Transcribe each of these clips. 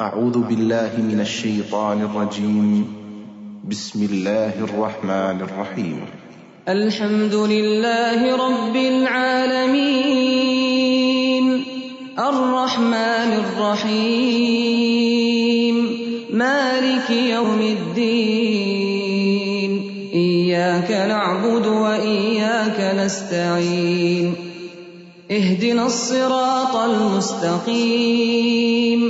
أعوذ بالله من الشيطان الرجيم. بسم الله الرحمن الرحيم. الحمد لله رب العالمين الرحمن الرحيم مالك يوم الدين إياك نعبد وإياك نستعين اهدنا الصراط المستقيم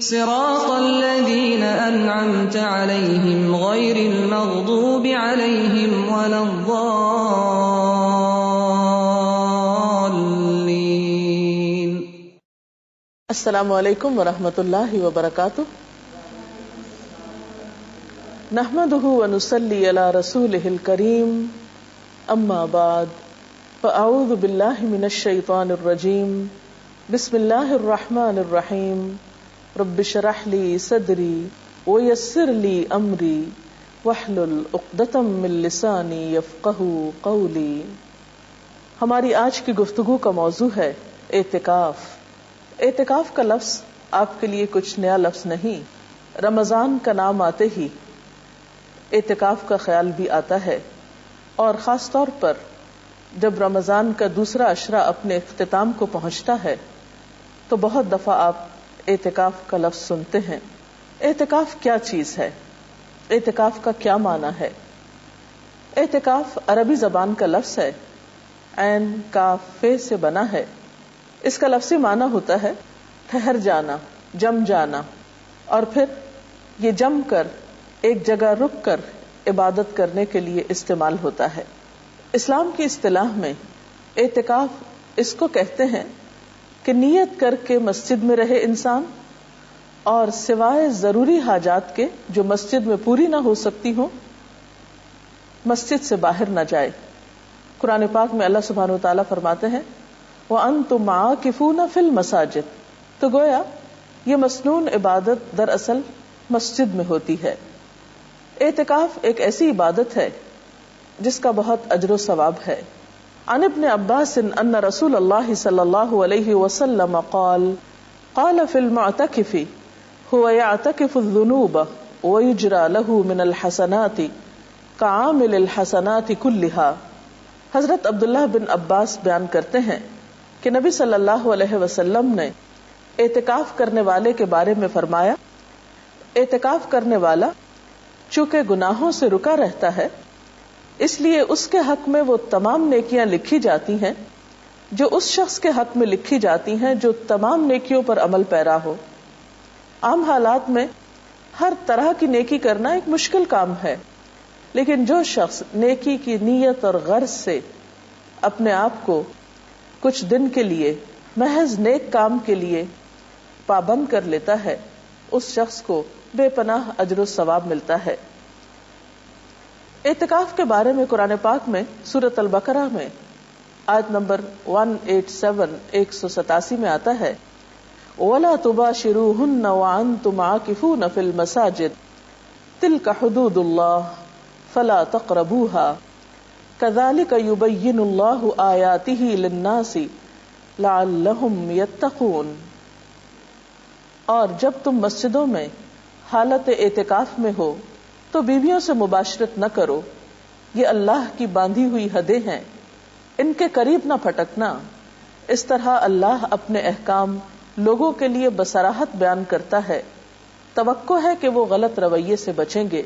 صراط الذين أنعمت عليهم غير المغضوب عليهم ولا الضالين. السلام علیکم ورحمۃ اللہ وبرکاتہ. نحمده ونصلي على رسوله الكريم اما بعد فاعوذ باللہ من الشیطان الرجیم. بسم اللہ الرحمن الرحیم. رب اشرح لي صدری ويسر لي امری واحلل عقدۃ من لسانی یفقہوا قولی. ہماری آج کی گفتگو کا موضوع ہے اعتکاف. اعتکاف کا لفظ آپ کے لیے کچھ نیا لفظ نہیں. رمضان کا نام آتے ہی اعتکاف کا خیال بھی آتا ہے، اور خاص طور پر جب رمضان کا دوسرا عشرہ اپنے اختتام کو پہنچتا ہے تو بہت دفعہ آپ اعتکاف کا لفظ سنتے ہیں. اعتکاف کیا چیز ہے؟ اعتکاف کا کیا معنی ہے؟ اعتکاف عربی زبان کا لفظ ہے، عین کاف فے سے بنا ہے. اس کا لفظی معنی ہوتا ہے ٹھہر جانا، جم جانا، اور پھر یہ جم کر ایک جگہ رک کر عبادت کرنے کے لیے استعمال ہوتا ہے. اسلام کی اصطلاح میں اعتکاف اس کو کہتے ہیں کہ نیت کر کے مسجد میں رہے انسان، اور سوائے ضروری حاجات کے جو مسجد میں پوری نہ ہو سکتی ہوں مسجد سے باہر نہ جائے. قرآن پاک میں اللہ سبحانہ وتعالیٰ فرماتے ہیں وَأَنْتُمْ عَاكِفُونَ فِي الْمَسَاجِدِ. تو گویا یہ مسنون عبادت دراصل مسجد میں ہوتی ہے. اعتکاف ایک ایسی عبادت ہے جس کا بہت اجر و ثواب ہے. عن ابن عباس ان رسول اللہ صلی اللہ علیہ وسلم قال قال فی المعتکف هو يعتکف الذنوب ويجرى له من الحسنات كعامل الحسنات كلها. حضرت عبداللہ بن عباس بیان کرتے ہیں کہ نبی صلی اللہ علیہ وسلم نے اعتکاف کرنے والے کے بارے میں فرمایا، اعتکاف کرنے والا چونکہ گناہوں سے رکا رہتا ہے اس لیے اس کے حق میں وہ تمام نیکیاں لکھی جاتی ہیں جو اس شخص کے حق میں لکھی جاتی ہیں جو تمام نیکیوں پر عمل پیرا ہو. عام حالات میں ہر طرح کی نیکی کرنا ایک مشکل کام ہے، لیکن جو شخص نیکی کی نیت اور غرض سے اپنے آپ کو کچھ دن کے لیے محض نیک کام کے لیے پابند کر لیتا ہے اس شخص کو بے پناہ اجر و ثواب ملتا ہے. اعتکاف کے بارے میں قرآن پاک میں سورۃ البقرہ میں آیت نمبر 187 میں آتا ہے وَلَا تُبَاشِرُوهُنَّ وَأَنْتُمْ عَاكِفُونَ فِي الْمَسَاجِدِ تِلْكَ حُدُودُ اللَّهِ فَلَا تَقْرَبُوهَا كَذَلِكَ يُبَيِّنُ اللَّهُ آيَاتِهِ لِلنَّاسِ لَعَلَّهُمْ يَتَّقُونَ. اور جب تم مسجدوں میں حالت اعتکاف میں ہو تو بیویوں سے مباشرت نہ کرو، یہ اللہ کی باندھی ہوئی حدیں ہیں، ان کے قریب نہ پھٹکنا. اس طرح اللہ اپنے احکام لوگوں کے لیے بصراحت بیان کرتا ہے، توقع ہے کہ وہ غلط رویے سے بچیں گے.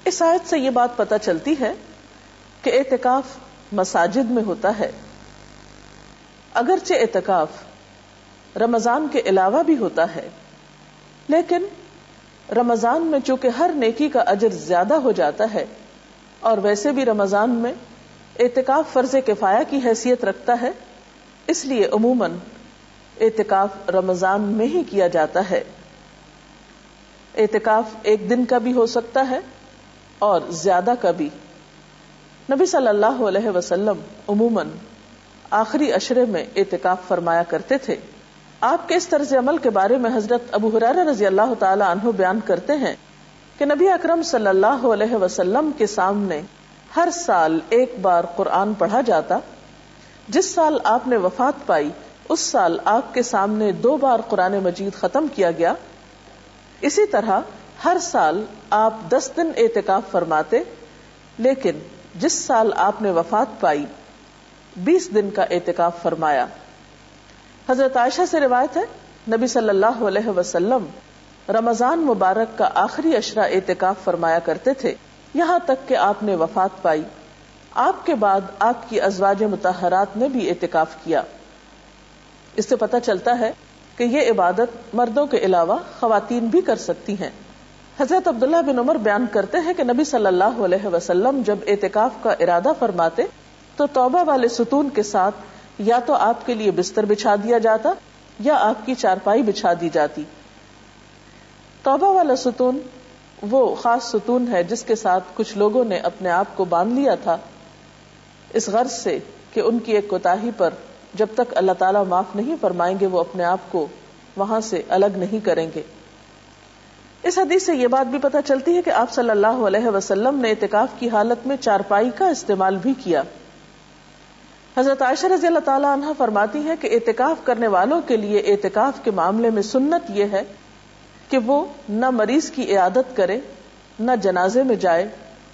اس آیت سے یہ بات پتہ چلتی ہے کہ اعتکاف مساجد میں ہوتا ہے. اگرچہ اعتکاف رمضان کے علاوہ بھی ہوتا ہے، لیکن رمضان میں چونکہ ہر نیکی کا اجر زیادہ ہو جاتا ہے، اور ویسے بھی رمضان میں اعتکاف فرض کفایہ کی حیثیت رکھتا ہے، اس لیے عموماً اعتکاف رمضان میں ہی کیا جاتا ہے. اعتکاف ایک دن کا بھی ہو سکتا ہے اور زیادہ کا بھی. نبی صلی اللہ علیہ وسلم عموماً آخری عشرے میں اعتکاف فرمایا کرتے تھے. آپ کے اس طرز عمل کے بارے میں حضرت ابو ہریرہ رضی اللہ تعالی عنہ بیان کرتے ہیں کہ نبی اکرم صلی اللہ علیہ وسلم کے سامنے ہر سال ایک بار قرآن پڑھا جاتا. جس سال آپ نے وفات پائی اس سال آپ کے سامنے 2 بار قرآن مجید ختم کیا گیا اسی طرح ہر سال آپ 10 دن اعتکاف فرماتے، لیکن جس سال آپ نے وفات پائی 20 دن کا اعتکاف فرمایا۔ حضرت عائشہ سے روایت ہے نبی صلی اللہ علیہ وسلم رمضان مبارک کا آخری عشرہ اعتکاف فرمایا کرتے تھے، یہاں تک کہ آپ نے وفات پائی۔ آپ کے بعد آپ کی ازواج مطہرات نے بھی اعتکاف کیا۔ اس سے پتہ چلتا ہے کہ یہ عبادت مردوں کے علاوہ خواتین بھی کر سکتی ہیں۔ حضرت عبداللہ بن عمر بیان کرتے ہیں کہ نبی صلی اللہ علیہ وسلم جب اعتکاف کا ارادہ فرماتے تو توبہ والے ستون کے ساتھ یا تو آپ کے لیے بستر بچھا دیا جاتا یا آپ کی چارپائی بچھا دی جاتی۔ توبہ والا ستون وہ خاص ستون ہے جس کے ساتھ کچھ لوگوں نے اپنے آپ کو باندھ لیا تھا، اس غرض سے کہ ان کی ایک کوتاہی پر جب تک اللہ تعالیٰ معاف نہیں فرمائیں گے وہ اپنے آپ کو وہاں سے الگ نہیں کریں گے۔ اس حدیث سے یہ بات بھی پتہ چلتی ہے کہ آپ صلی اللہ علیہ وسلم نے اعتکاف کی حالت میں چارپائی کا استعمال بھی کیا۔ حضرت عائشہ رضی اللہ تعالیٰ عنہ فرماتی ہے کہ اعتکاف کرنے والوں کے لیے اعتکاف کے معاملے میں سنت یہ ہے کہ وہ نہ مریض کی عیادت کرے، نہ جنازے میں جائے،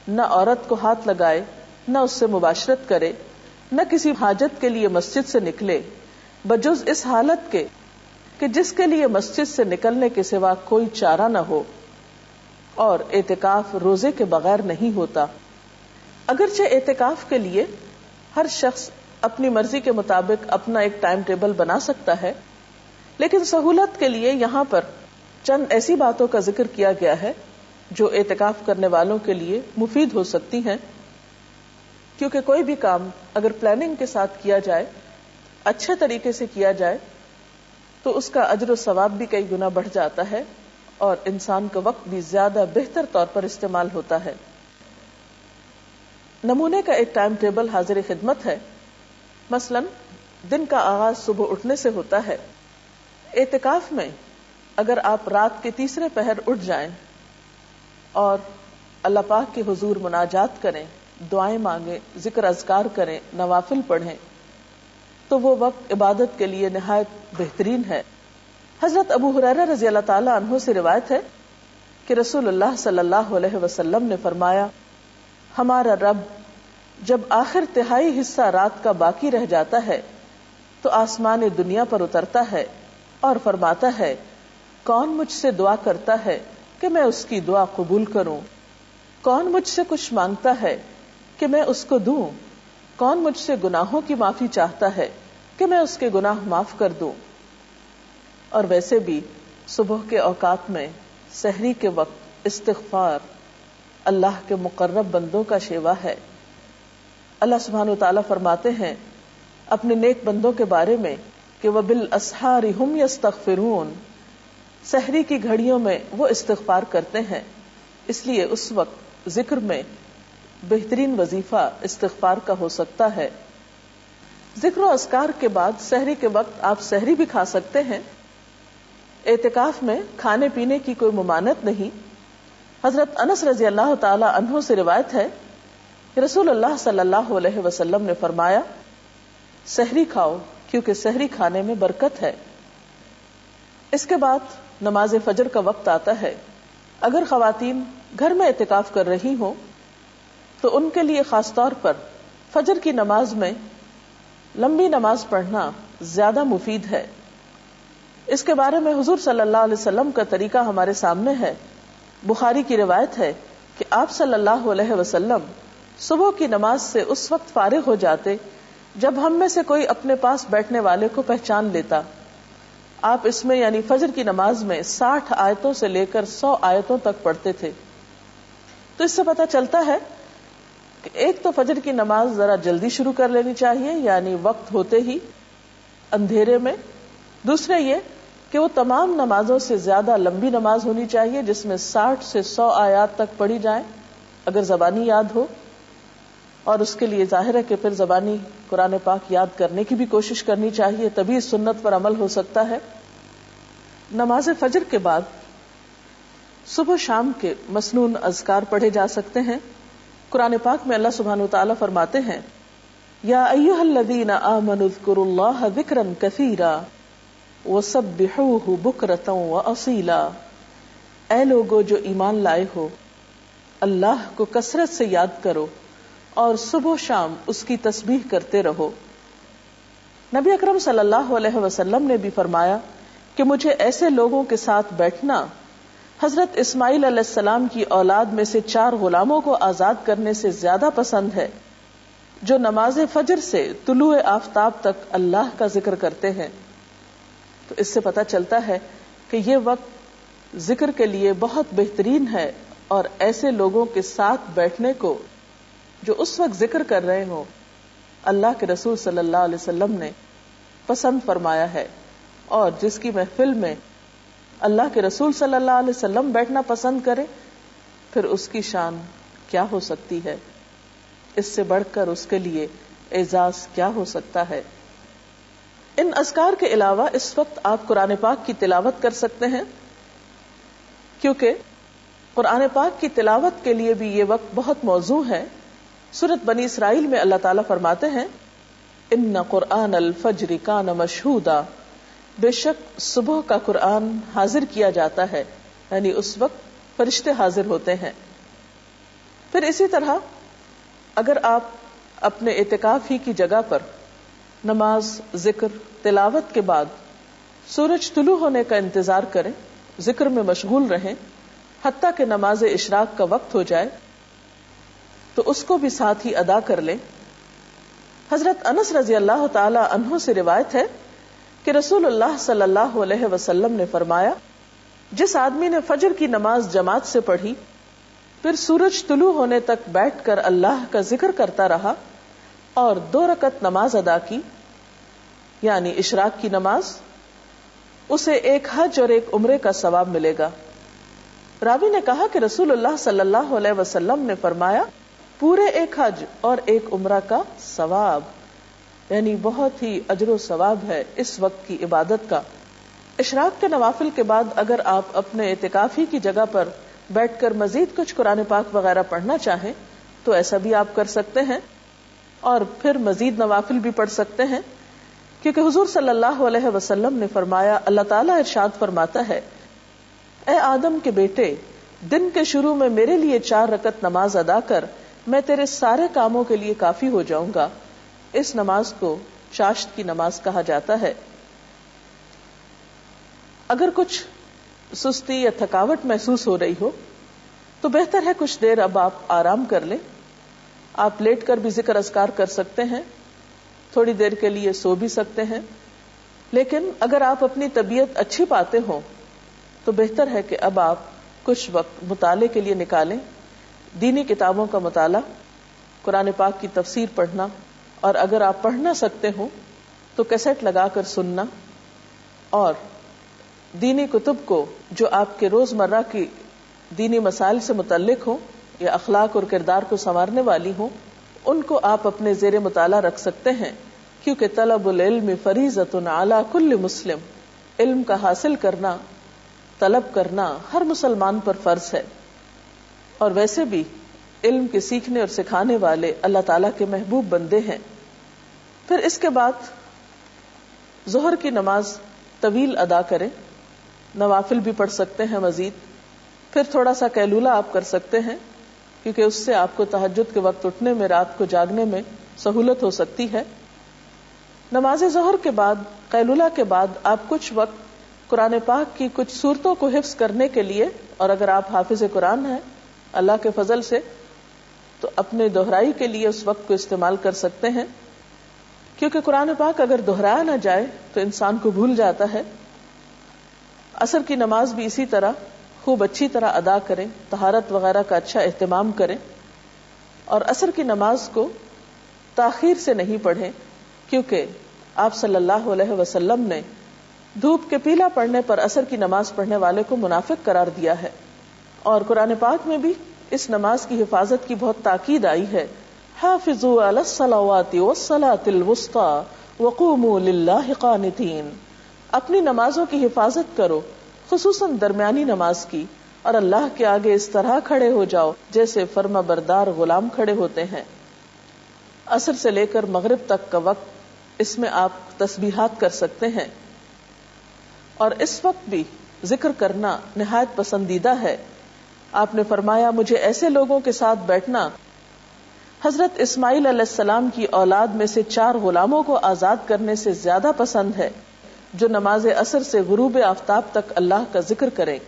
نہ عورت کو ہاتھ لگائے، نہ اس سے مباشرت کرے، نہ کسی حاجت کے لیے مسجد سے نکلے، بجز اس حالت کے کہ جس کے لیے مسجد سے نکلنے کے سوا کوئی چارہ نہ ہو، اور اعتکاف روزے کے بغیر نہیں ہوتا۔ اگرچہ اعتکاف کے لیے ہر شخص اپنی مرضی کے مطابق اپنا ایک ٹائم ٹیبل بنا سکتا ہے، لیکن سہولت کے لیے یہاں پر چند ایسی باتوں کا ذکر کیا گیا ہے جو اعتکاف کرنے والوں کے لیے مفید ہو سکتی ہیں، کیونکہ کوئی بھی کام اگر پلاننگ کے ساتھ کیا جائے، اچھے طریقے سے کیا جائے، تو اس کا اجر و ثواب بھی کئی گنا بڑھ جاتا ہے اور انسان کا وقت بھی زیادہ بہتر طور پر استعمال ہوتا ہے۔ نمونے کا ایک ٹائم ٹیبل حاضر خدمت ہے۔ مثلا دن کا آغاز صبح اٹھنے سے ہوتا ہے۔ اعتکاف میں اگر آپ رات کے تیسرے پہر اٹھ جائیں اور اللہ پاک کے حضور مناجات کریں، دعائیں مانگیں، ذکر اذکار کریں، نوافل پڑھیں، تو وہ وقت عبادت کے لیے نہایت بہترین ہے۔ حضرت ابو ہریرہ رضی اللہ تعالی عنہ سے روایت ہے کہ رسول اللہ صلی اللہ علیہ وسلم نے فرمایا، ہمارا رب جب آخر تہائی حصہ رات کا باقی رہ جاتا ہے تو آسمان دنیا پر اترتا ہے اور فرماتا ہے، کون مجھ سے دعا کرتا ہے کہ میں اس کی دعا قبول کروں؟ کون مجھ سے کچھ مانگتا ہے کہ میں اس کو دوں؟ کون مجھ سے گناہوں کی معافی چاہتا ہے کہ میں اس کے گناہ معاف کر دوں؟ اور ویسے بھی صبح کے اوقات میں سحری کے وقت استغفار اللہ کے مقرب بندوں کا شیوا ہے۔ اللہ سبحانہ وتعالی فرماتے ہیں اپنے نیک بندوں کے بارے میں کہ وَبِالْأَسْحَارِ هُمْ يَسْتَغْفِرُونَ، سحری کی گھڑیوں میں وہ استغفار کرتے ہیں، اس لیے اس وقت ذکر میں بہترین وظیفہ استغفار کا ہو سکتا ہے۔ ذکر و اذکار کے بعد سحری کے وقت آپ سحری بھی کھا سکتے ہیں۔ اعتکاف میں کھانے پینے کی کوئی ممانعت نہیں۔ حضرت انس رضی اللہ تعالی عنہ سے روایت ہے کہ رسول اللہ صلی اللہ علیہ وسلم نے فرمایا، سحری کھاؤ کیونکہ سحری کھانے میں برکت ہے۔ اس کے بعد نماز فجر کا وقت آتا ہے۔ اگر خواتین گھر میں اعتکاف کر رہی ہوں تو ان کے لیے خاص طور پر فجر کی نماز میں لمبی نماز پڑھنا زیادہ مفید ہے۔ اس کے بارے میں حضور صلی اللہ علیہ وسلم کا طریقہ ہمارے سامنے ہے۔ بخاری کی روایت ہے کہ آپ صلی اللہ علیہ وسلم صبح کی نماز سے اس وقت فارغ ہو جاتے جب ہم میں سے کوئی اپنے پاس بیٹھنے والے کو پہچان لیتا۔ آپ اس میں یعنی فجر کی نماز میں 60 آیتوں سے لے کر 100 آیتوں تک پڑھتے تھے۔ تو اس سے پتہ چلتا ہے کہ ایک تو فجر کی نماز ذرا جلدی شروع کر لینی چاہیے، یعنی وقت ہوتے ہی اندھیرے میں۔ دوسرے یہ کہ وہ تمام نمازوں سے زیادہ لمبی نماز ہونی چاہیے جس میں 60 سے 100 آیات تک پڑھی جائیں اگر زبانی یاد ہو، اور اس کے لیے ظاہر ہے کہ پھر زبانی قرآن پاک یاد کرنے کی بھی کوشش کرنی چاہیے، تبھی اس سنت پر عمل ہو سکتا ہے۔ نماز فجر کے بعد صبح شام کے مسنون اذکار پڑھے جا سکتے ہیں۔ قرآن پاک میں اللہ سبحانہ وتعالی فرماتے ہیں، یا ایھا الذین آمنوا اذکروا اللہ ذکرا کثیرا وسبحوہ بکرۃ واصیلا۔ اے لوگو جو ایمان لائے ہو، اللہ کو کثرت سے یاد کرو اور صبح و شام اس کی تسبیح کرتے رہو۔ نبی اکرم صلی اللہ علیہ وسلم نے بھی فرمایا کہ مجھے ایسے لوگوں کے ساتھ بیٹھنا حضرت اسماعیل علیہ السلام کی اولاد میں سے 4 غلاموں کو آزاد کرنے سے زیادہ پسند ہے، جو نماز فجر سے طلوع آفتاب تک اللہ کا ذکر کرتے ہیں۔ تو اس سے پتہ چلتا ہے کہ یہ وقت ذکر کے لیے بہت بہترین ہے، اور ایسے لوگوں کے ساتھ بیٹھنے کو جو اس وقت ذکر کر رہے ہوں اللہ کے رسول صلی اللہ علیہ وسلم نے پسند فرمایا ہے، اور جس کی محفل میں اللہ کے رسول صلی اللہ علیہ وسلم بیٹھنا پسند کرے، پھر اس کی شان کیا ہو سکتی ہے؟ اس سے بڑھ کر اس کے لیے اعزاز کیا ہو سکتا ہے؟ ان اذکار کے علاوہ اس وقت آپ قرآن پاک کی تلاوت کر سکتے ہیں، کیونکہ قرآن پاک کی تلاوت کے لیے بھی یہ وقت بہت موزوں ہے۔ سورۃ بنی اسرائیل میں اللہ تعالیٰ فرماتے ہیں ان قرآن الفجر کان مشہودا، بے شک صبح کا قرآن حاضر کیا جاتا ہے، یعنی اس وقت فرشتے حاضر ہوتے ہیں۔ پھر اسی طرح اگر آپ اپنے اعتکاف ہی کی جگہ پر نماز، ذکر، تلاوت کے بعد سورج طلوع ہونے کا انتظار کریں، ذکر میں مشغول رہیں حتیٰ کہ نماز اشراق کا وقت ہو جائے، تو اس کو بھی ساتھ ہی ادا کر لیں۔ حضرت انس رضی اللہ تعالی عنہ سے روایت ہے کہ رسول اللہ صلی اللہ علیہ وسلم نے فرمایا، جس آدمی نے فجر کی نماز جماعت سے پڑھی، پھر سورج طلوع ہونے تک بیٹھ کر اللہ کا ذکر کرتا رہا اور 2 رکعت نماز ادا کی، یعنی اشراق کی نماز، اسے ایک حج اور ایک عمرے کا ثواب ملے گا۔ راوی نے کہا کہ رسول اللہ صلی اللہ علیہ وسلم نے فرمایا، پورے ایک حج اور ایک عمرہ کا ثواب، یعنی بہت ہی اجر و ثواب ہے اس وقت کی عبادت کا۔ اشراق کے نوافل کے بعد اگر آپ اپنے اعتکافی کی جگہ پر بیٹھ کر مزید کچھ قرآن پاک وغیرہ پڑھنا چاہیں تو ایسا بھی آپ کر سکتے ہیں، اور پھر مزید نوافل بھی پڑھ سکتے ہیں، کیونکہ حضور صلی اللہ علیہ وسلم نے فرمایا، اللہ تعالیٰ ارشاد فرماتا ہے، اے آدم کے بیٹے، دن کے شروع میں میرے لیے 4 رکعت نماز ادا کر، میں تیرے سارے کاموں کے لیے کافی ہو جاؤں گا۔ اس نماز کو چاشت کی نماز کہا جاتا ہے۔ اگر کچھ سستی یا تھکاوٹ محسوس ہو رہی ہو تو بہتر ہے کچھ دیر اب آپ آرام کر لیں۔ آپ لیٹ کر بھی ذکر اذکار کر سکتے ہیں، تھوڑی دیر کے لیے سو بھی سکتے ہیں، لیکن اگر آپ اپنی طبیعت اچھی پاتے ہوں تو بہتر ہے کہ اب آپ کچھ وقت مطالعے کے لیے نکالیں۔ دینی کتابوں کا مطالعہ، قرآن پاک کی تفسیر پڑھنا، اور اگر آپ پڑھ نہ سکتے ہوں تو کیسٹ لگا کر سننا، اور دینی کتب کو جو آپ کے روزمرہ کی دینی مسائل سے متعلق ہوں یا اخلاق اور کردار کو سنوارنے والی ہوں، ان کو آپ اپنے زیر مطالعہ رکھ سکتے ہیں، کیونکہ طلب العلم فریضۃ علی کل مسلم، علم کا حاصل کرنا، طلب کرنا ہر مسلمان پر فرض ہے، اور ویسے بھی علم کے سیکھنے اور سکھانے والے اللہ تعالیٰ کے محبوب بندے ہیں۔ پھر اس کے بعد ظہر کی نماز طویل ادا کریں، نوافل بھی پڑھ سکتے ہیں مزید، پھر تھوڑا سا قیلولہ آپ کر سکتے ہیں، کیونکہ اس سے آپ کو تہجد کے وقت اٹھنے میں، رات کو جاگنے میں سہولت ہو سکتی ہے۔ نماز ظہر کے بعد، قیلولہ کے بعد آپ کچھ وقت قرآن پاک کی کچھ سورتوں کو حفظ کرنے کے لیے، اور اگر آپ حافظ قرآن ہیں اللہ کے فضل سے تو اپنے دہرائی کے لیے اس وقت کو استعمال کر سکتے ہیں، کیونکہ قرآن پاک اگر دہرایا نہ جائے تو انسان کو بھول جاتا ہے۔ عصر کی نماز بھی اسی طرح خوب اچھی طرح ادا کریں، طہارت وغیرہ کا اچھا اہتمام کریں، اور عصر کی نماز کو تاخیر سے نہیں پڑھیں، کیونکہ آپ صلی اللہ علیہ وسلم نے دھوپ کے پیلا پڑنے پر عصر کی نماز پڑھنے والے کو منافق قرار دیا ہے، اور قرآن پاک میں بھی اس نماز کی حفاظت کی بہت تاکید آئی ہے، حافظوا علی الصلوات والصلاة الوسطى وقوموا للہ قانتین، اپنی نمازوں کی حفاظت کرو، خصوصاً درمیانی نماز کی، اور اللہ کے آگے اس طرح کھڑے ہو جاؤ جیسے فرما بردار غلام کھڑے ہوتے ہیں۔ عصر سے لے کر مغرب تک کا وقت، اس میں آپ تسبیحات کر سکتے ہیں، اور اس وقت بھی ذکر کرنا نہایت پسندیدہ ہے. آپ نے فرمایا مجھے ایسے لوگوں کے ساتھ بیٹھنا حضرت اسماعیل علیہ السلام کی اولاد میں سے 4 غلاموں کو آزاد کرنے سے زیادہ پسند ہے جو نماز عصر سے غروب آفتاب تک اللہ کا ذکر کریں.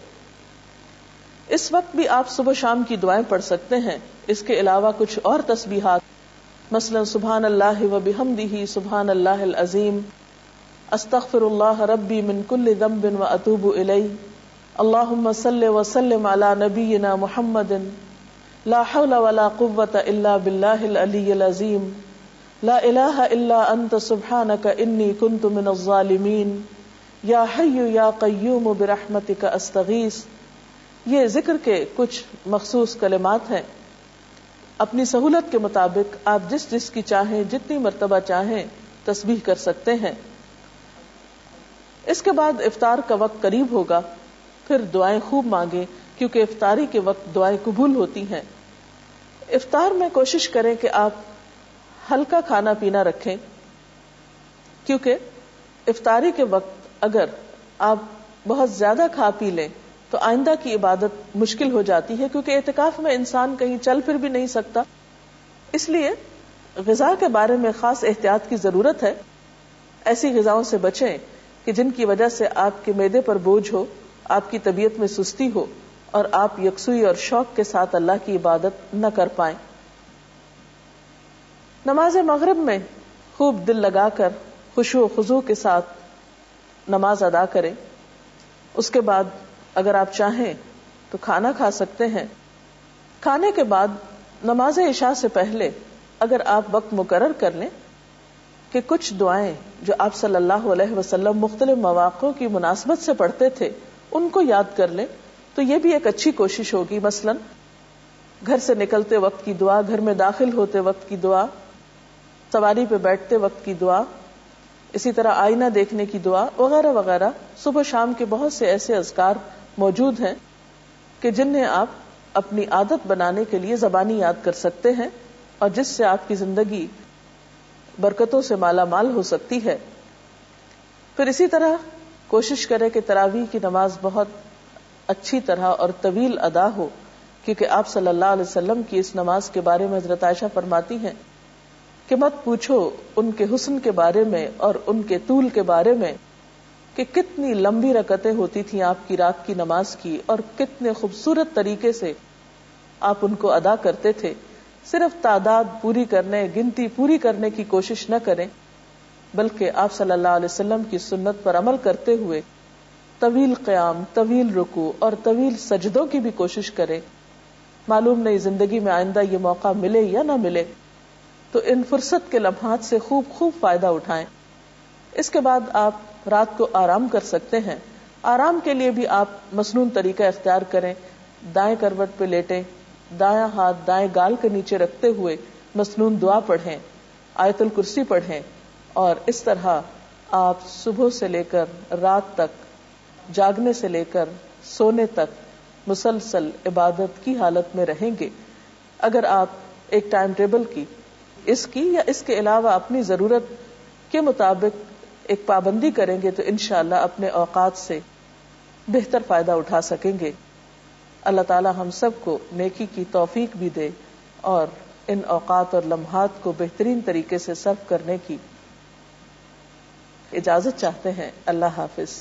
اس وقت بھی آپ صبح شام کی دعائیں پڑھ سکتے ہیں. اس کے علاوہ کچھ اور تسبیحات مثلا سبحان اللہ و بحمدہ سبحان اللہ العظیم، استغفر اللہ ربی من کل ذنب و اتوب الیہ، اللہم صل وسلم علی نبینا محمد، لا حول ولا قوة الا باللہ العلی العظیم، لا الہ الا انت سبحانک انی کنت من الظالمین، یا حی یا قیوم برحمتک استغیث. یہ ذکر کے کچھ مخصوص کلمات ہیں. اپنی سہولت کے مطابق آپ جس کی چاہیں جتنی مرتبہ چاہیں تسبیح کر سکتے ہیں. اس کے بعد افطار کا وقت قریب ہوگا، پھر دعائیں خوب مانگیں کیونکہ افطاری کے وقت دعائیں قبول ہوتی ہیں. افطار میں کوشش کریں کہ آپ ہلکا کھانا پینا رکھیں کیونکہ افطاری کے وقت اگر آپ بہت زیادہ کھا پی لیں تو آئندہ کی عبادت مشکل ہو جاتی ہے، کیونکہ اعتکاف میں انسان کہیں چل پھر بھی نہیں سکتا. اس لیے غذا کے بارے میں خاص احتیاط کی ضرورت ہے. ایسی غذاؤں سے بچیں کہ جن کی وجہ سے آپ کے معدے پر بوجھ ہو، آپ کی طبیعت میں سستی ہو اور آپ یکسوئی اور شوق کے ساتھ اللہ کی عبادت نہ کر پائیں. نماز مغرب میں خوب دل لگا کر خشوع و خضوع کے ساتھ نماز ادا کریں. اس کے بعد اگر آپ چاہیں تو کھانا کھا سکتے ہیں. کھانے کے بعد نماز عشاء سے پہلے اگر آپ وقت مقرر کر لیں کہ کچھ دعائیں جو آپ صلی اللہ علیہ وسلم مختلف مواقع کی مناسبت سے پڑھتے تھے ان کو یاد کر لیں تو یہ بھی ایک اچھی کوشش ہوگی. مثلا گھر سے نکلتے وقت کی دعا، گھر میں داخل ہوتے وقت کی دعا، سواری پہ بیٹھتے وقت کی دعا، اسی طرح آئینہ دیکھنے کی دعا وغیرہ وغیرہ. صبح شام کے بہت سے ایسے اذکار موجود ہیں کہ جنہیں آپ اپنی عادت بنانے کے لیے زبانی یاد کر سکتے ہیں اور جس سے آپ کی زندگی برکتوں سے مالا مال ہو سکتی ہے. پھر اسی طرح کوشش کریں کہ تراویح کی نماز بہت اچھی طرح اور طویل ادا ہو، کیونکہ آپ صلی اللہ علیہ وسلم کی اس نماز کے بارے میں حضرت عائشہ فرماتی ہیں کہ مت پوچھو ان کے حسن کے بارے میں اور ان کے طول کے بارے میں کہ کتنی لمبی رکعتیں ہوتی تھیں آپ کی رات کی نماز کی اور کتنے خوبصورت طریقے سے آپ ان کو ادا کرتے تھے. صرف تعداد پوری کرنے، گنتی پوری کرنے کی کوشش نہ کریں بلکہ آپ صلی اللہ علیہ وسلم کی سنت پر عمل کرتے ہوئے طویل قیام، طویل رکوع اور طویل سجدوں کی بھی کوشش کریں. معلوم نہیں زندگی میں آئندہ یہ موقع ملے یا نہ ملے، تو ان فرصت کے لمحات سے خوب فائدہ اٹھائیں. اس کے بعد آپ رات کو آرام کر سکتے ہیں. آرام کے لیے بھی آپ مسنون طریقہ اختیار کریں. دائیں کروٹ پہ لیٹیں، دایاں ہاتھ دائیں گال کے نیچے رکھتے ہوئے مسنون دعا پڑھیں، آیت الکرسی پڑھیں اور اس طرح آپ صبح سے لے کر رات تک، جاگنے سے لے کر سونے تک مسلسل عبادت کی حالت میں رہیں گے. اگر آپ ایک ٹائم ٹیبل کی اس کی یا اس کے علاوہ اپنی ضرورت کے مطابق ایک پابندی کریں گے تو انشاءاللہ اپنے اوقات سے بہتر فائدہ اٹھا سکیں گے. اللہ تعالی ہم سب کو نیکی کی توفیق بھی دے اور ان اوقات اور لمحات کو بہترین طریقے سے صرف کرنے کی اجازت چاہتے ہیں. اللہ حافظ.